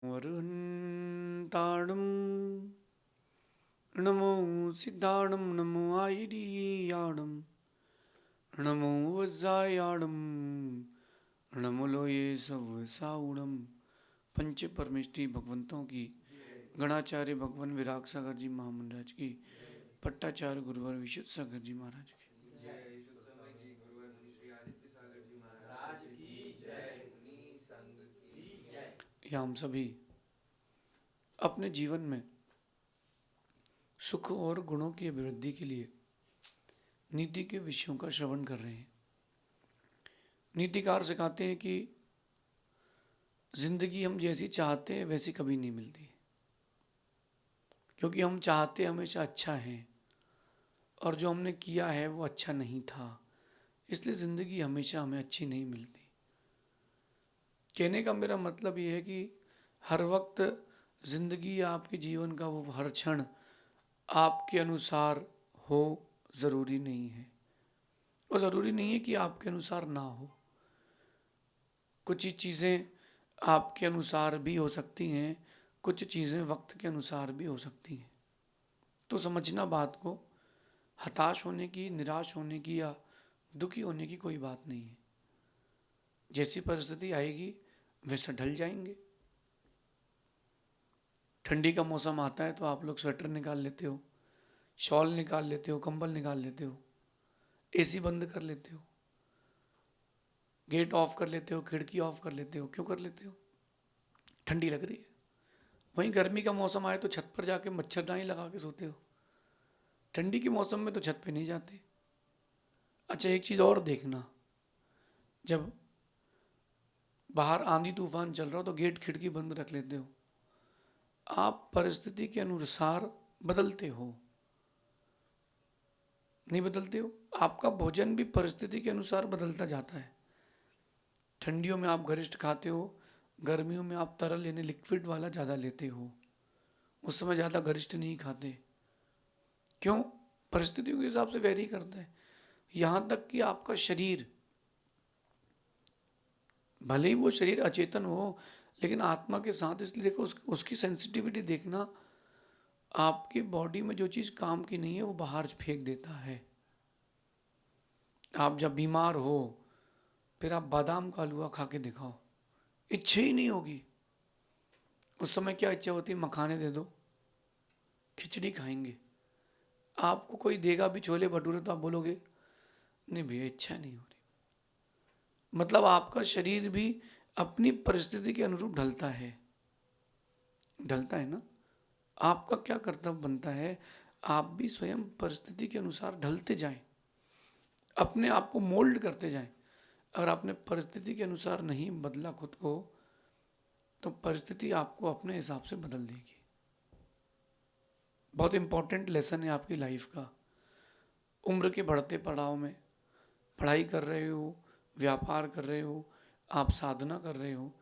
वरुन्ताणं नमो सिद्धाणं नमो आयर्याणं नमो वज्रायाणं नमो लोये सवसाउणम। पंच परमेष्टि भगवंतों की गणाचार्य भगवान विराग सागर जी महामंडराज की, पट्टाचार्य गुरुवर विशुद्ध सागर जी महाराज की, या हम सभी अपने जीवन में सुख और गुणों की अभिवृद्धि के लिए नीति के विषयों का श्रवण कर रहे हैं। नीतिकार सिखाते हैं कि जिंदगी हम जैसी चाहते हैं वैसी कभी नहीं मिलती, क्योंकि हम चाहते हमेशा अच्छा है और जो हमने किया है वो अच्छा नहीं था, इसलिए जिंदगी हमेशा हमें अच्छी नहीं मिलती। कहने का मेरा मतलब ये है कि हर वक्त जिंदगी आपके जीवन का वो हर क्षण आपके अनुसार हो, ज़रूरी नहीं है। और ज़रूरी नहीं है कि आपके अनुसार ना हो। कुछ ही चीज़ें आपके अनुसार भी हो सकती हैं, कुछ चीज़ें वक्त के अनुसार भी हो सकती हैं। तो समझना बात को, हताश होने की, निराश होने की या दुखी होने की कोई बात नहीं है। जैसी परिस्थिति आएगी वैसा ढल जाएंगे। ठंडी का मौसम आता है तो आप लोग स्वेटर निकाल लेते हो, शॉल निकाल लेते हो, कंबल निकाल लेते हो, एसी बंद कर लेते हो, गेट ऑफ कर लेते हो, खिड़की ऑफ कर लेते हो। क्यों कर लेते हो? ठंडी लग रही है। वहीं गर्मी का मौसम आए तो छत पर जाके मच्छरदानी लगा के सोते हो। ठंडी के मौसम में तो छत पे नहीं जाते। अच्छा, एक चीज़ और देखना, जब बाहर आंधी तूफान चल रहा हो तो गेट खिड़की बंद रख लेते हो। आप परिस्थिति के अनुसार बदलते हो, नहीं बदलते हो? आपका भोजन भी परिस्थिति के अनुसार बदलता जाता है। ठंडियों में आप गरिष्ठ खाते हो, गर्मियों में आप तरल यानी लिक्विड वाला ज़्यादा लेते हो, उस समय ज़्यादा गरिष्ठ नहीं खाते। क्यों? परिस्थितियों के हिसाब से वेरी करता है। यहाँ तक कि आपका शरीर, भले ही वो शरीर अचेतन हो, लेकिन आत्मा के साथ, इसलिए देखो उसकी सेंसिटिविटी देखना। आपकी बॉडी में जो चीज़ काम की नहीं है वो बाहर फेंक देता है। आप जब बीमार हो फिर आप बादाम का हलवा खा के दिखाओ, इच्छा ही नहीं होगी। उस समय क्या इच्छा होती है? मखाने दे दो, खिचड़ी खाएंगे। आपको कोई देगा भी छोले भटूरे तो आप बोलोगे नहीं भैया, इच्छा नहीं हो रही। मतलब आपका शरीर भी अपनी परिस्थिति के अनुरूप ढलता है। ढलता है ना? आपका क्या कर्तव्य बनता है? आप भी स्वयं परिस्थिति के अनुसार ढलते जाएं, अपने आप को मोल्ड करते जाएं। अगर आपने परिस्थिति के अनुसार नहीं बदला खुद को, तो परिस्थिति आपको अपने हिसाब से बदल देगी। बहुत इंपॉर्टेंट लेसन है आपकी लाइफ का। उम्र के बढ़ते पड़ाव में पढ़ाई कर रहे हो, व्यापार कर रहे हो, आप साधना कर रहे हो,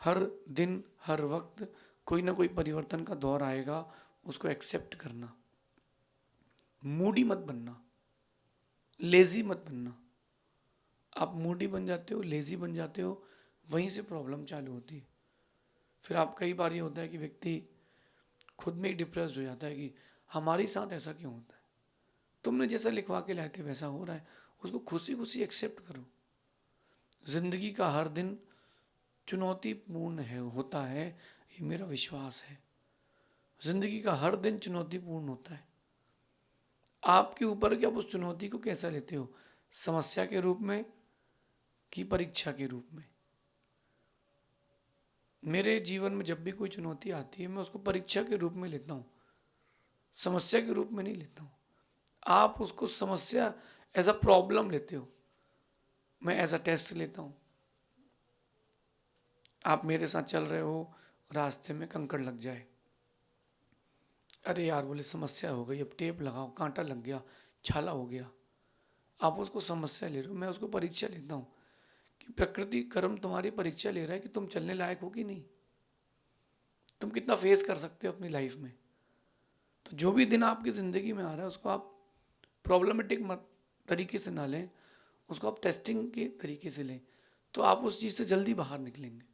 हर दिन हर वक्त कोई ना कोई परिवर्तन का दौर आएगा, उसको एक्सेप्ट करना। मूडी मत बनना, लेजी मत बनना। आप मूडी बन जाते हो, लेजी बन जाते हो, वहीं से प्रॉब्लम चालू होती है। फिर आप, कई बार ये होता है कि व्यक्ति खुद में ही डिप्रेस्ड हो जाता है कि हमारे साथ ऐसा क्यों होता है। तुमने जैसा लिखवा के लाए थे वैसा हो रहा है, उसको खुशी खुशी एक्सेप्ट करो। जिंदगी का हर दिन चुनौतीपूर्ण है, होता है, ये मेरा विश्वास है। जिंदगी का हर दिन चुनौतीपूर्ण होता है। आपके ऊपर कि आप उस चुनौती को कैसा लेते हो, समस्या के रूप में कि परीक्षा के रूप में। मेरे जीवन में जब भी कोई चुनौती आती है मैं उसको परीक्षा के रूप में लेता हूँ, समस्या के रूप में नहीं लेता हूँ। आप उसको समस्या एज अ प्रॉब्लम लेते हो, मैं एज अ टेस्ट लेता हूँ। आप मेरे साथ चल रहे हो, रास्ते में कंकड़ लग जाए, अरे यार बोले समस्या हो गई, अब टेप लगाओ, कांटा लग गया, छाला हो गया। आप उसको समस्या ले रहे हो, मैं उसको परीक्षा लेता हूँ कि प्रकृति कर्म तुम्हारी परीक्षा ले रहा है कि तुम चलने लायक हो कि नहीं, तुम कितना फेस कर सकते हो अपनी लाइफ में। तो जो भी दिन आपकी ज़िंदगी में आ रहा है उसको आप प्रॉब्लमेटिक मत तरीके से ना लें, उसको आप टेस्टिंग के तरीके से लें, तो आप उस चीज़ से जल्दी बाहर निकलेंगे।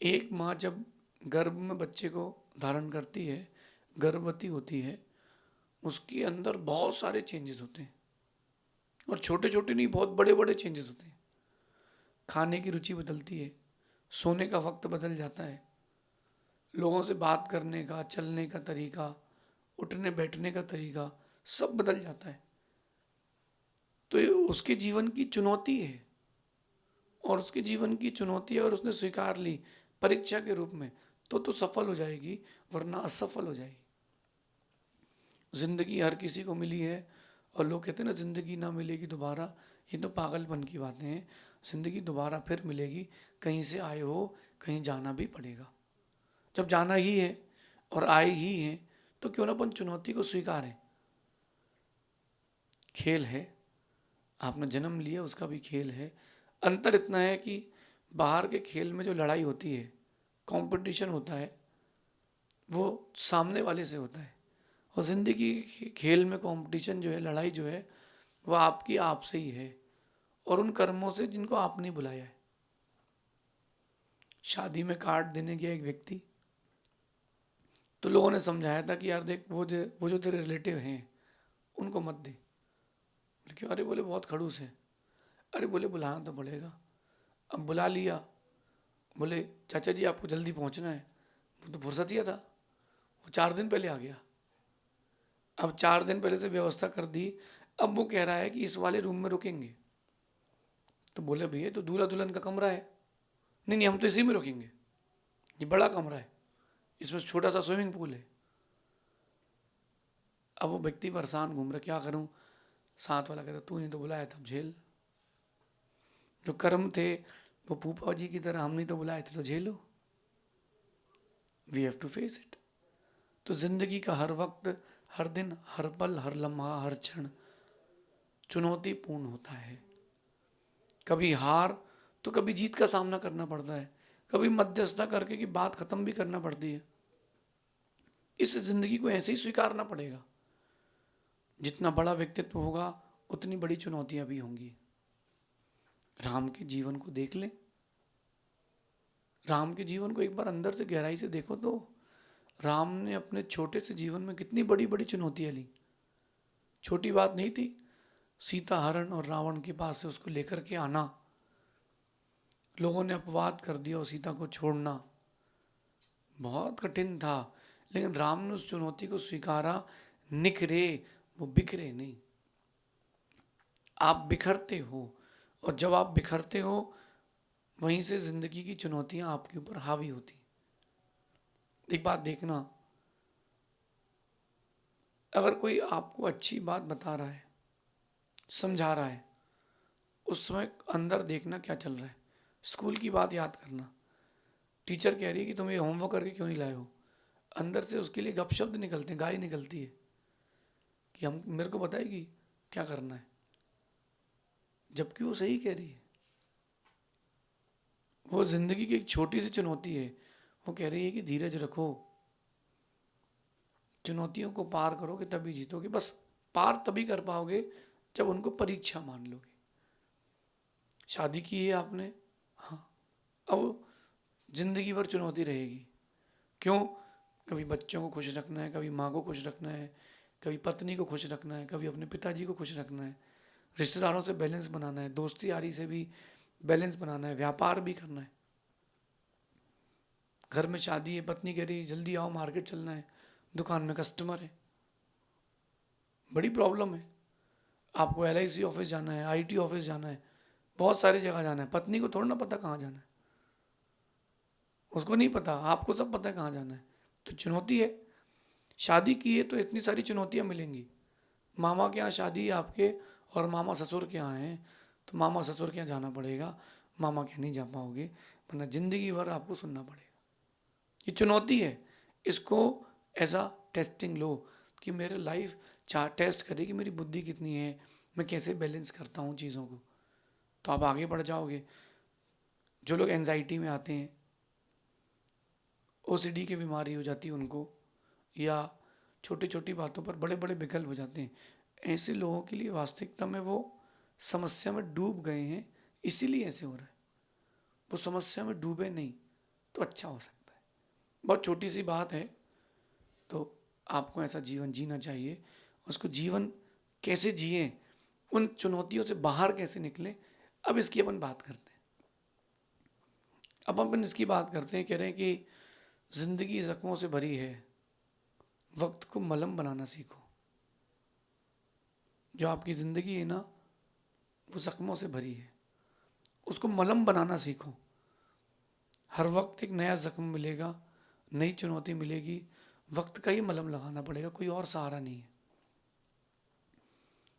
एक माँ जब गर्भ में बच्चे को धारण करती है, गर्भवती होती है, उसके अंदर बहुत सारे चेंजेस होते हैं, और छोटे छोटे नहीं, बहुत बड़े बड़े चेंजेस होते हैं। खाने की रुचि बदलती है, सोने का वक्त बदल जाता है, लोगों से बात करने का, चलने का तरीका, उठने बैठने का तरीका सब बदल जाता है। तो ये उसके जीवन की चुनौती है, और उसके जीवन की चुनौती है और उसने स्वीकार ली परीक्षा के रूप में, तो सफल हो जाएगी, वरना असफल हो जाएगी। जिंदगी हर किसी को मिली है, और लोग कहते हैं ना जिंदगी ना मिलेगी दोबारा, ये तो पागलपन की बातें हैं। जिंदगी दोबारा फिर मिलेगी, कहीं से आए हो, कहीं जाना भी पड़ेगा। जब जाना ही है और आए ही हैं, तो क्यों ना अपन चुनौती को स्वीकारें। खेल है, आपने जन्म लिया, उसका भी खेल है। अंतर इतना है कि बाहर के खेल में जो लड़ाई होती है, कंपटीशन होता है, वो सामने वाले से होता है, और ज़िंदगी के खेल में कंपटीशन जो है, लड़ाई जो है, वो आपकी आप से ही है, और उन कर्मों से जिनको आपने बुलाया है। शादी में कार्ड देने गया एक व्यक्ति, तो लोगों ने समझाया था कि यार देख, वो जो तेरे रिलेटिव हैं उनको मत दे। बोले क्यों? अरे बोले बहुत खड़ूस है। अरे बोले बुलाना तो पड़ेगा। अब बुला लिया, बोले चाचा जी आपको जल्दी पहुंचना है। वो तो फुर्सत ही था, वो 4 दिन पहले आ गया। अब 4 दिन पहले से व्यवस्था कर दी, अब वो कह रहा है कि इस वाले रूम में रुकेंगे। तो बोले भैया तो दूल्हा दुल्हन का कमरा है। नहीं नहीं, हम तो इसी में रुकेंगे, ये बड़ा कमरा है, इसमें छोटा सा स्विमिंग पूल है। अब वो व्यक्ति परेशान घूम रहा, क्या करूं? साथ वाला कहता तू ही तो बुलाया था, अब झेल। जो कर्म थे वो फूफा जी की तरह, हमने तो बुलाए थे तो झेलो। We have to face it. तो जिंदगी का हर वक्त, हर दिन, हर पल, हर लम्हा, हर क्षण चुनौतीपूर्ण होता है। कभी हार तो कभी जीत का सामना करना पड़ता है, कभी मध्यस्थता करके की बात खत्म भी करना पड़ती है। इस जिंदगी को ऐसे ही स्वीकारना पड़ेगा। जितना बड़ा व्यक्तित्व होगा, उतनी बड़ी चुनौतियां भी होंगी। राम के जीवन को देख लें, राम के जीवन को एक बार अंदर से गहराई से देखो तो राम ने अपने छोटे से जीवन में कितनी बड़ी बड़ी चुनौतियां ली। छोटी बात नहीं थी सीता हरण और रावण के पास से उसको लेकर के आना, लोगों ने अपवाद कर दिया और सीता को छोड़ना बहुत कठिन था। लेकिन राम ने उस चुनौती को स्वीकारा, निखरे, वो बिखरे नहीं। आप बिखरते हो, और जब आप बिखरते हो, वहीं से जिंदगी की चुनौतियां आपके ऊपर हावी होती। एक बात देखना, अगर कोई आपको अच्छी बात बता रहा है, समझा रहा है, उस समय अंदर देखना क्या चल रहा है। स्कूल की बात याद करना, टीचर कह रही है कि तुम ये होमवर्क करके क्यों नहीं लाए हो, अंदर से उसके लिए गपशब्द निकलते हैं, गाली निकलती है कि हम, मेरे को बताएगी क्या करना है, जबकि वो सही कह रही है। वो जिंदगी की एक छोटी सी चुनौती है, वो कह रही है कि धीरज रखो, चुनौतियों को पार करोगे तभी जीतोगे। बस पार तभी कर पाओगे जब उनको परीक्षा मान लोगे। शादी की है आपने, हाँ, अब जिंदगी भर चुनौती रहेगी। क्यों? कभी बच्चों को खुश रखना है, कभी माँ को खुश रखना है, कभी पत्नी को खुश रखना है, कभी अपने पिताजी को खुश रखना है, रिश्तेदारों से बैलेंस बनाना है, दोस्ती यारी से भी बैलेंस बनाना है, व्यापार भी करना है। घर में शादी है, पत्नी कह रही है जल्दी आओ मार्केट चलना है, दुकान में कस्टमर है, बड़ी प्रॉब्लम है। आपको LIC ऑफिस जाना है, IT ऑफिस जाना है, बहुत सारी जगह जाना है, पत्नी को थोड़ा ना पता कहाँ जाना है, उसको नहीं पता, आपको सब पता है कहाँ जाना है। तो चुनौती है। शादी की है तो इतनी सारी चुनौतियाँ मिलेंगी। मामा के यहाँ शादी है आपके, और मामा ससुर के यहाँ है, तो मामा ससुर के यहाँ जाना पड़ेगा, मामा के यहाँ नहीं जा पाओगे, वरना जिंदगी भर आपको सुनना पड़ेगा। ये चुनौती है, इसको एज अ टेस्टिंग लो कि मेरे लाइफ टेस्ट करे कि मेरी बुद्धि कितनी है, मैं कैसे बैलेंस करता हूँ चीज़ों को, तो आप आगे बढ़ जाओगे। जो लोग एंजाइटी में आते हैं, OCD की बीमारी हो जाती है उनको, या छोटी छोटी बातों पर बड़े बड़े विकल्प हो जाते हैं, ऐसे लोगों के लिए वास्तविकता में वो समस्या में डूब गए हैं, इसीलिए ऐसे हो रहा है। वो समस्या में डूबे नहीं, तो अच्छा हो सकता है। बहुत छोटी सी बात है, तो आपको ऐसा जीवन जीना चाहिए। उसको जीवन कैसे जिए, उन चुनौतियों से बाहर कैसे निकले, अब इसकी अपन बात करते हैं। अब अपन इसकी बात करते हैं, कह रहे हैं कि जिंदगी जख्मों से भरी है, वक्त को मलहम बनाना सीखो। जो आपकी ज़िंदगी है ना, वो जख्मों से भरी है, उसको मलहम बनाना सीखो। हर वक्त एक नया जख्म मिलेगा, नई चुनौती मिलेगी, वक्त का ही मलहम लगाना पड़ेगा, कोई और सहारा नहीं है।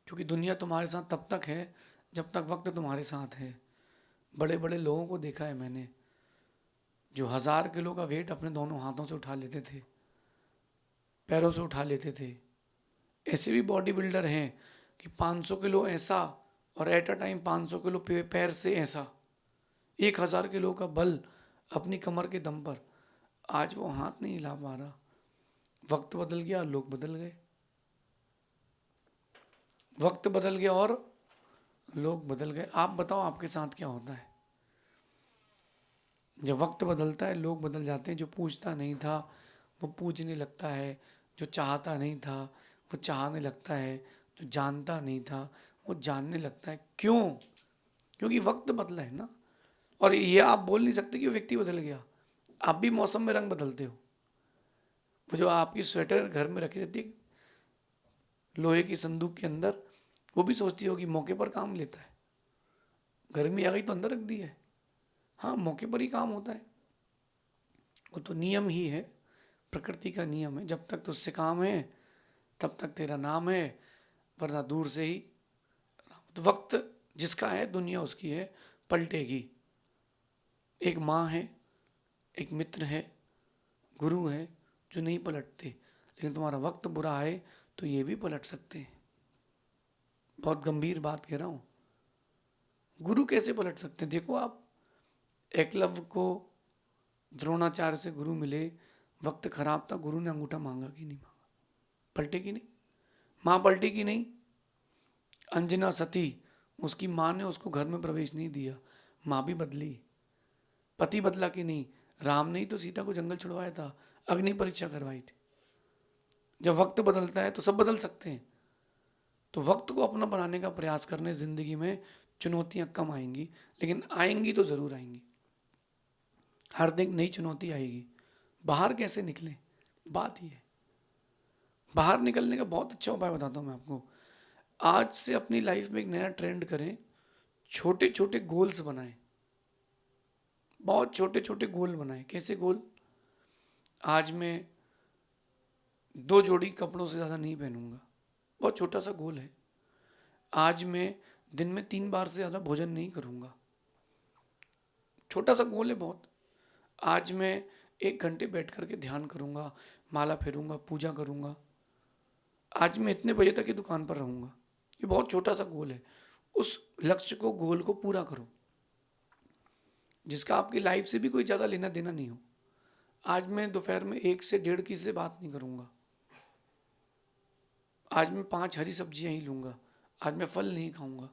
क्योंकि दुनिया तुम्हारे साथ तब तक है जब तक वक्त तुम्हारे साथ है। बड़े बड़े लोगों को देखा है मैंने, जो 1000 किलो का वेट अपने दोनों हाथों से उठा लेते थे, पैरों से उठा लेते थे। ऐसे भी बॉडी बिल्डर हैं कि 500 किलो ऐसा, और एट अ टाइम 500 किलो पैर से ऐसा, 1000 किलो का बल अपनी कमर के दम पर। आज वो हाथ नहीं हिला पा रहा। वक्त बदल गया, लोग बदल गए। वक्त बदल गया और लोग बदल गए। आप बताओ आपके साथ क्या होता है? जब वक्त बदलता है, लोग बदल जाते हैं। जो पूछता नहीं था वो पूछने लगता है, जो चाहता नहीं था वो चाहने लगता है, जो जानता नहीं था वो जानने लगता है। क्यों? क्योंकि वक्त बदला है ना। और ये आप बोल नहीं सकते कि वो व्यक्ति बदल गया। आप भी मौसम में रंग बदलते हो। वो जो आपकी स्वेटर घर में रखी रहती है लोहे की संदूक के अंदर, वो भी सोचती हो कि मौके पर काम लेता है। गर्मी आ गई तो अंदर रख दी है। हाँ, मौके पर ही काम होता है। वो तो नियम ही है, प्रकृति का नियम है। जब तक तुझसे काम है तब तक तेरा नाम है, वरना दूर से ही। तो वक्त जिसका है, दुनिया उसकी है, पलटेगी। एक माँ है, एक मित्र है, गुरु है, जो नहीं पलटते। लेकिन तुम्हारा वक्त बुरा आए तो ये भी पलट सकते हैं। बहुत गंभीर बात कह रहा हूँ। गुरु कैसे पलट सकते हैं? देखो आप, एकलव्य को द्रोणाचार्य से गुरु मिले, वक्त खराब था, गुरु ने अंगूठा मांगा कि नहीं मांगा? पलटे कि नहीं? माँ पलटी कि नहीं? अंजना सती, उसकी माँ ने उसको घर में प्रवेश नहीं दिया, माँ भी बदली। पति बदला कि नहीं? राम ने ही तो सीता को जंगल छुड़वाया था, अग्नि परीक्षा करवाई थी। जब वक्त बदलता है तो सब बदल सकते हैं। तो वक्त को अपना बनाने का प्रयास करने, जिंदगी में चुनौतियां कम आएंगी, लेकिन आएंगी तो जरूर आएंगी। हर दिन नई चुनौती आएगी। बाहर कैसे निकले, बात ही है। बाहर निकलने का बहुत अच्छा उपाय बताता हूँ मैं आपको। आज से अपनी लाइफ में एक नया ट्रेंड करें, छोटे छोटे गोल्स बनाएं। बहुत छोटे छोटे गोल बनाएं। कैसे गोल? आज मैं 2 जोड़ी कपड़ों से ज़्यादा नहीं पहनूंगा, बहुत छोटा सा गोल है। आज मैं दिन में 3 बार से ज़्यादा भोजन नहीं करूंगा, छोटा सा गोल है बहुत। आज मैं 1 घंटे बैठ करके ध्यान करूंगा, माला फेरूंगा, पूजा करूंगा। आज मैं इतने बजे तक ही दुकान पर रहूंगा। ये बहुत छोटा सा गोल है। उस लक्ष्य को, गोल को पूरा करो, जिसका आपकी लाइफ से भी कोई ज़्यादा लेना देना नहीं हो। आज मैं दोपहर में 1 से 1:30 किसी से बात नहीं करूंगा। आज मैं 5 हरी सब्जियां ही लूंगा। आज मैं फल नहीं खाऊंगा।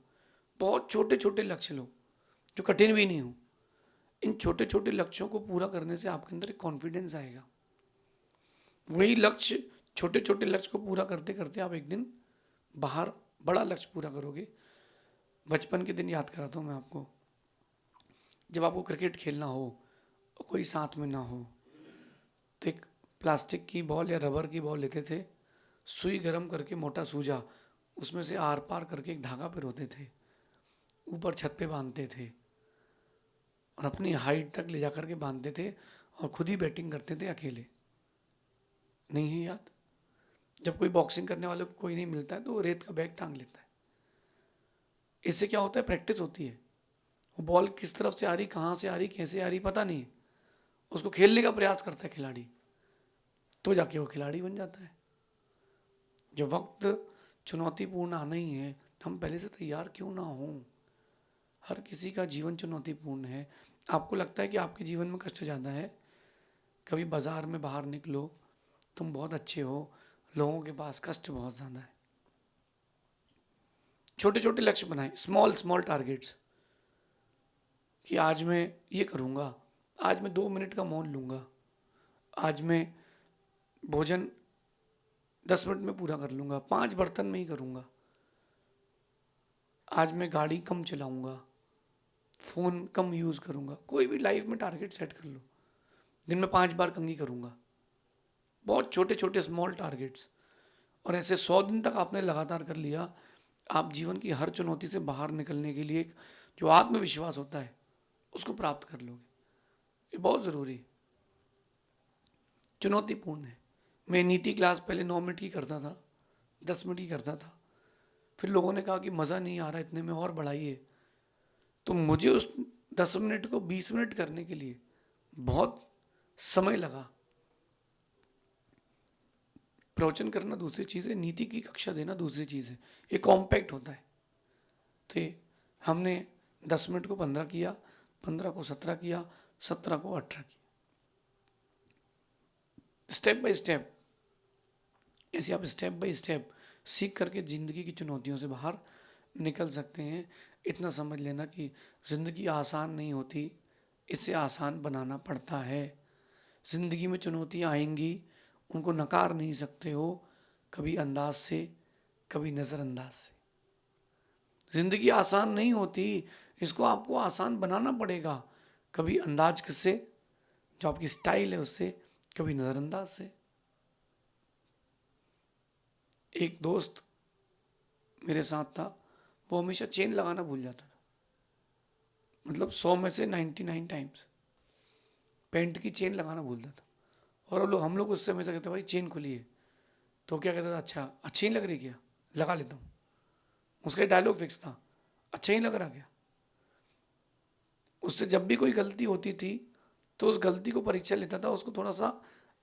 बहुत छोटे छोटे लक्ष्य लो, जो कठिन भी नहीं हो। इन छोटे छोटे लक्ष्यों को पूरा करने से आपके अंदर एक कॉन्फिडेंस आएगा। वही लक्ष्य, छोटे छोटे लक्ष्य को पूरा करते करते आप एक दिन बाहर बड़ा लक्ष्य पूरा करोगे। बचपन के दिन याद कराता हूँ मैं आपको। जब आपको क्रिकेट खेलना हो और कोई साथ में ना हो, तो एक प्लास्टिक की बॉल या रबर की बॉल लेते थे, सुई गर्म करके, मोटा सूजा, उसमें से आर पार करके एक धागा पिरोते थे, ऊपर छत पे बांधते थे और अपनी हाइट तक ले जाकर के बांधते थे और खुद ही बैटिंग करते थे अकेले। नहीं है याद? जब कोई बॉक्सिंग करने वाले को कोई नहीं मिलता है तो वो रेत का बैग टांग लेता है। इससे क्या होता है? प्रैक्टिस होती है। वो बॉल किस तरफ से आ रही, कहाँ से आ रही, कैसे आ रही, पता नहीं है। उसको खेलने का प्रयास करता है खिलाड़ी, तो जाके वो खिलाड़ी बन जाता है। जब वक्त चुनौतीपूर्ण आना ही है तो हम पहले से तैयार क्यों ना हो? हर किसी का जीवन चुनौतीपूर्ण है। आपको लगता है कि आपके जीवन में कष्ट ज़्यादा है? कभी बाजार में बाहर निकलो, तुम बहुत अच्छे हो, लोगों के पास कष्ट बहुत ज़्यादा है। छोटे छोटे लक्ष्य बनाएं, स्मॉल स्मॉल टारगेट्स, कि आज मैं ये करूँगा, आज मैं 2 मिनट का मौन लूँगा, आज मैं भोजन 10 मिनट में पूरा कर लूँगा, 5 बर्तन में ही करूँगा, आज मैं गाड़ी कम चलाऊँगा, फ़ोन कम यूज़ करूँगा। कोई भी लाइफ में टारगेट सेट कर लो। दिन में 5 बार कंघी करूँगा, बहुत छोटे छोटे स्मॉल टारगेट्स, और ऐसे 100 दिन तक आपने लगातार कर लिया, आप जीवन की हर चुनौती से बाहर निकलने के लिए एक जो आत्मविश्वास होता है उसको प्राप्त कर लोगे। ये बहुत ज़रूरी है, चुनौतीपूर्ण है। मैं नीति क्लास पहले 9 मिनट की करता था, 10 मिनट की करता था, फिर लोगों ने कहा कि मज़ा नहीं आ रहा इतने में, और बढ़ाइए। तो मुझे उस 10 मिनट को 20 मिनट करने के लिए बहुत समय लगा। प्रवचन करना दूसरी चीज़ है, नीति की कक्षा देना दूसरी चीज़ है, ये कॉम्पैक्ट होता है। तो हमने 10 मिनट को 15 किया, 15 को 17 किया, 17 को 18 किया, स्टेप बाय स्टेप। ऐसे आप स्टेप बाय स्टेप सीख करके ज़िंदगी की चुनौतियों से बाहर निकल सकते हैं। इतना समझ लेना कि ज़िंदगी आसान नहीं होती, इसे आसान बनाना पड़ता है। ज़िंदगी में चुनौतियाँ आएंगी, उनको नकार नहीं सकते हो, कभी अंदाज से, कभी नज़रअंदाज से। ज़िंदगी आसान नहीं होती, इसको आपको आसान बनाना पड़ेगा, कभी अंदाज से, जो आपकी स्टाइल है उससे, कभी नज़रअंदाज से। एक दोस्त मेरे साथ था, वो हमेशा चेन लगाना भूल जाता था, मतलब 100 में से 99 टाइम्स पैंट की चेन लगाना भूलता था। और वो लोग, हम लोग उससे हमेशा कहते भाई चेन खुली है, तो क्या कहता था, अच्छा अच्छी नहीं लग रही क्या, लगा लेता हूँ। उसका डायलॉग फिक्स था, अच्छा ही लग रहा क्या। उससे जब भी कोई गलती होती थी तो उस गलती को परीक्षा लेता था, उसको थोड़ा सा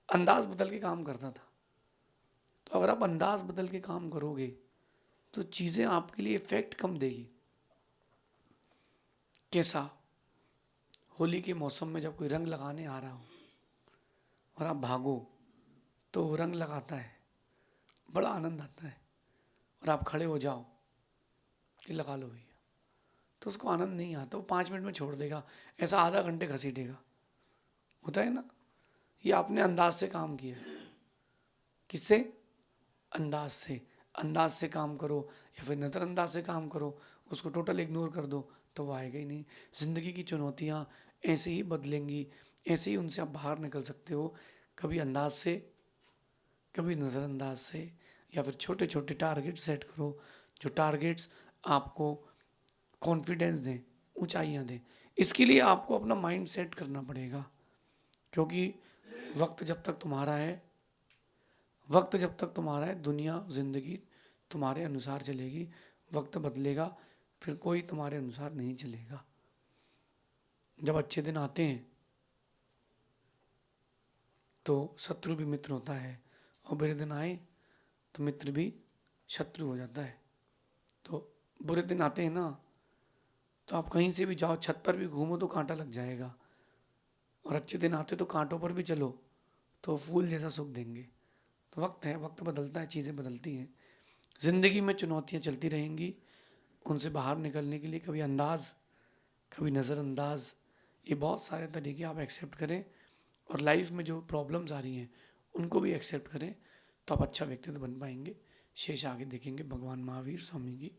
अंदाज बदल के काम करता था। तो अगर आप अंदाज बदल के काम करोगे तो चीज़ें आपके लिए इफेक्ट कम देगी। कैसा, होली के मौसम में जब कोई रंग लगाने आ रहा हो और आप भागो तो वो रंग लगाता है, बड़ा आनंद आता है, और आप खड़े हो जाओ कि लगा लो भैया, तो उसको आनंद नहीं आता, वो 5 मिनट में छोड़ देगा, ऐसा आधा घंटे घसीटेगा। होता है ना, ये आपने अंदाज से काम किया। किससे? अंदाज से। अंदाज से काम करो या फिर नज़रअंदाज से काम करो, उसको टोटल इग्नोर कर दो तो वो आएगा ही नहीं। ज़िंदगी की चुनौतियाँ ऐसे ही बदलेंगी, ऐसे ही उनसे आप बाहर निकल सकते हो, कभी अंदाज से, कभी नज़रअंदाज से। या फिर छोटे छोटे टारगेट सेट करो, जो टारगेट्स आपको कॉन्फिडेंस दें, ऊंचाइयां दें। इसके लिए आपको अपना माइंड सेट करना पड़ेगा, क्योंकि वक्त जब तक तुम्हारा है, वक्त जब तक तुम्हारा है, दुनिया ज़िंदगी तुम्हारे अनुसार चलेगी। वक्त बदलेगा, फिर कोई तुम्हारे अनुसार नहीं चलेगा। जब अच्छे दिन आते हैं तो शत्रु भी मित्र होता है, और बुरे दिन आए तो मित्र भी शत्रु हो जाता है। तो बुरे दिन आते हैं ना, तो आप कहीं से भी जाओ, छत पर भी घूमो तो कांटा लग जाएगा, और अच्छे दिन आते तो कांटों पर भी चलो तो फूल जैसा सुख देंगे। तो वक्त है, वक्त बदलता है, चीज़ें बदलती हैं। ज़िंदगी में चुनौतियाँ चलती रहेंगी, उनसे बाहर निकलने के लिए कभी अंदाज, कभी नज़रअंदाज, ये बहुत सारे तरीके आप एक्सेप्ट करें, और लाइफ में जो प्रॉब्लम्स आ रही हैं उनको भी एक्सेप्ट करें, तो आप अच्छा व्यक्तित्व बन पाएंगे। शेष आगे देखेंगे। भगवान महावीर स्वामी की